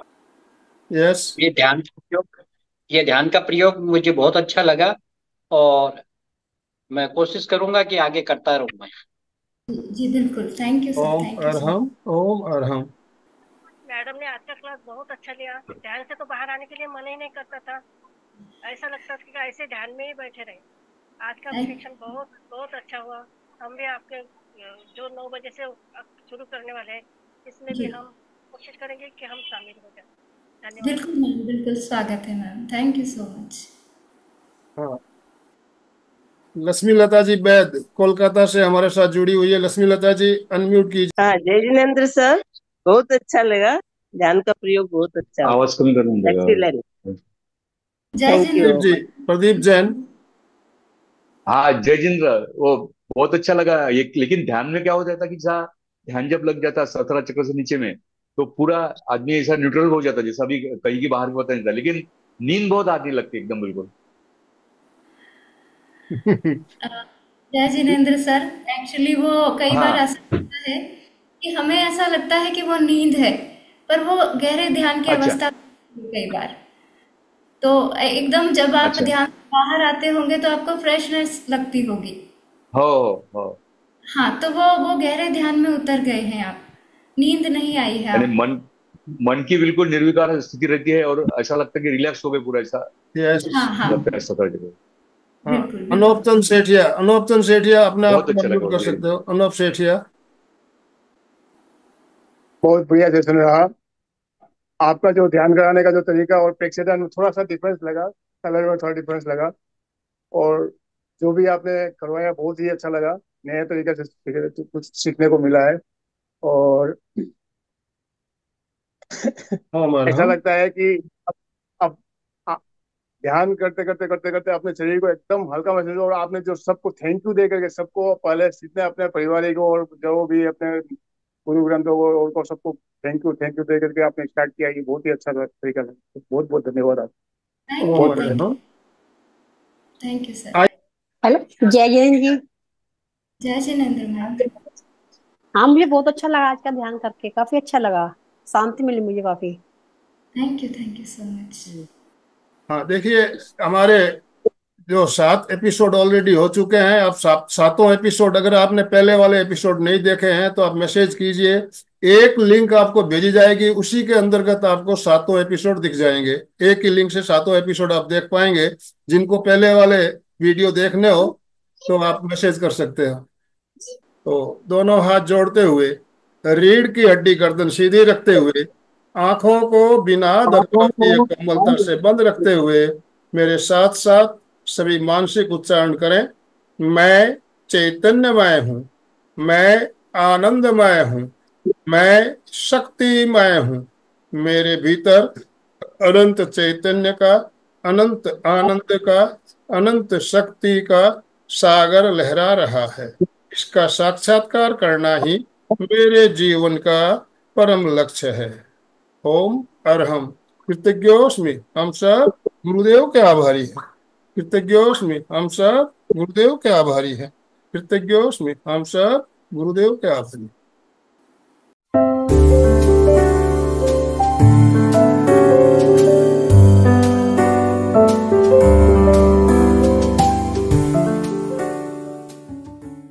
[SPEAKER 1] यस।
[SPEAKER 6] ये ध्यान का प्रयोग ये ध्यान का प्रयोग मुझे बहुत अच्छा लगा, और मैं कोशिश करूंगा कि आगे करता रहूं मैं।
[SPEAKER 3] जी बिल्कुल, थैंक यू सर,
[SPEAKER 1] ओम
[SPEAKER 3] थैंक यू सो
[SPEAKER 1] अरहम, ओम अरहम।
[SPEAKER 7] मैडम ने आज का क्लास बहुत अच्छा लिया। ध्यान से तो बाहर आने के लिए मन ही नहीं करता था, ऐसा लगता था कि ऐसे ध्यान में ही बैठे रहे। आज का
[SPEAKER 3] मच।
[SPEAKER 7] सेक्शन बहुत बहुत अच्छा हुआ। हम भी आपके जो 9 बजे से शुरू करने वाले हैं, इसमें भी
[SPEAKER 3] जी
[SPEAKER 7] हम कोशिश करेंगे कि हम शामिल हो जाए। धन्यवाद।
[SPEAKER 3] बिल्कुल मैम, बिल्कुल स्वागत है ma'am, thank you so much.
[SPEAKER 1] हाँ, लक्ष्मी लता जी बैद कोलकाता से हमारे साथ जुड़ी हुई है। लक्ष्मी लता जी अनम्यूट कीजिए।
[SPEAKER 8] हाँ, जय जिनेन्द्र सर, बहुत अच्छा लगा। ध्यान का प्रयोग बहुत अच्छा हुआ।
[SPEAKER 9] आवाज कमी करना पड़ेगा।
[SPEAKER 8] एक्सीलेंट।
[SPEAKER 3] जय
[SPEAKER 8] थैंक यू।
[SPEAKER 1] प्रदीप जी,
[SPEAKER 3] जिनेन्द्र।
[SPEAKER 1] प्रदीप जैन।
[SPEAKER 9] हाँ, जयजिंद्र, वो बहुत अच्छा लगा ये। लेकिन ध्यान में क्या हो जाता कि जहाँ ध्यान जब लग जाता 17 चक्र से नीचे में, तो पूरा आदमी ऐसा न्यूट्रल हो जाता, जैसा अभी कहीं की बाहर की पता नहीं था, लेकिन नींद बहुत आने लगती एकदम बिल्कुल।
[SPEAKER 3] अ, जय जिनेन्द्र सर, एक्चुअली वो कई बार
[SPEAKER 9] हाँ।
[SPEAKER 3] ऐसा होता है कि हमें ऐसा लगता है कि वो नींद है, पर वो गहरे ध्यान की
[SPEAKER 9] अच्छा।
[SPEAKER 3] अवस्था होती है कई बार। तो एकदम जब आप
[SPEAKER 9] अच्छा।
[SPEAKER 3] ध्यान से बाहर आते होंगे तो आपको फ्रेशनेस लगती होगी।
[SPEAKER 9] हो।
[SPEAKER 3] हाँ, तो वो गहरे ध्यान में उतर गए हैं आप, नींद नहीं आई है
[SPEAKER 9] यानी
[SPEAKER 3] आपको।
[SPEAKER 9] मन मन की बिल्कुल निर्विकार स्थिति रहती है, और ऐसा लगता है कि रिलैक्स हो गए पूरा, ऐसा
[SPEAKER 1] यस।
[SPEAKER 3] हाँ हाँ,
[SPEAKER 9] लगता है 17 चक्र।
[SPEAKER 1] हाँ,
[SPEAKER 3] बिल्कुल
[SPEAKER 1] अनोप
[SPEAKER 3] बिल्कुल।
[SPEAKER 1] चंद सेठिया, अनोप चंद सेठिया अपने आप
[SPEAKER 9] बहुत
[SPEAKER 1] को
[SPEAKER 9] अच्छा लगा,
[SPEAKER 1] अनम्यूट कर
[SPEAKER 9] वेरी
[SPEAKER 1] सकते
[SPEAKER 9] गुड।
[SPEAKER 1] हो। अनोप सेठिया।
[SPEAKER 10] बहुत बढ़िया सेशन रहा। आपका जो ध्यान कराने का जो तरीका और प्रेक्षक में थोड़ा सा डिफरेंस लगा, कलर में थोड़ा डिफरेंस लगा, और जो भी आपने करवाया बहुत ही अच्छा लगा। नए तरीके से कुछ सीखने को मिला है। और
[SPEAKER 1] ओम
[SPEAKER 10] ऐसा
[SPEAKER 1] अरहम।
[SPEAKER 10] लगता है कि अब आ- ध्यान करते करते करते करते अपने शरीर को एकदम हल्का महसूस, और आपने जो सबको थैंक यू दे करके सबको पहले जितने अपने परिवार को और जो भी अपने गुरु ग्रंथों को उनको सबको थैंक यू दे करके आपने स्टार्ट किया, ये बहुत ही अच्छा तरीका है। बहुत बहुत धन्यवाद आप।
[SPEAKER 3] थैंक
[SPEAKER 1] ओम
[SPEAKER 3] यू,
[SPEAKER 10] बहुत बढ़िया।
[SPEAKER 3] थैंक यू,
[SPEAKER 1] अरहम।
[SPEAKER 3] Thank you sir.
[SPEAKER 1] आई।
[SPEAKER 11] हेलो, जय जैन जी।
[SPEAKER 3] जय जिनेन्द्र मैम।
[SPEAKER 11] हाँ, मुझे बहुत अच्छा लगा आज का ध्यान करके, काफी अच्छा लगा, शांति मिली मुझे काफी।
[SPEAKER 3] Thank you so much.
[SPEAKER 1] हाँ, देखिए, हमारे जो 7 एपिसोड ऑलरेडी हो चुके हैं। अब सातों एपिसोड, अगर आपने पहले वाले एपिसोड नहीं देखे हैं तो आप मैसेज कीजिए, एक लिंक आपको भेजी जाएगी, उसी के अंतर्गत आपको सातों एपिसोड दिख जाएंगे। एक ही लिंक से सातों एपिसोड आप देख पाएंगे। जिनको पहले वाले वीडियो देखने हो तो आप मैसेज कर सकते हो। तो दोनों हाथ जोड़ते हुए, रीढ़ की हड्डी गर्दन सीधी रखते हुए, आंखों को बिना दबाव दिए कोमलता से बंद रखते हुए, मेरे साथ साथ सभी मानसिक उच्चारण करें। मैं चैतन्यमय हूँ, मैं आनंदमय हूँ, मैं शक्तिमय हूँ। मेरे भीतर अनंत चैतन्य का, अनंत आनंद का, अनंत शक्ति का सागर लहरा रहा है। इसका साक्षात्कार करना ही मेरे जीवन का परम लक्ष्य है। ओम अरहम। कृतज्ञोस्मि। हम सब गुरुदेव के आभारी हैं। कृतज्ञोस्मि। हम सब गुरुदेव के आभारी हैं। कृतज्ञोस्मि। हम सब गुरुदेव के आभारी हैं।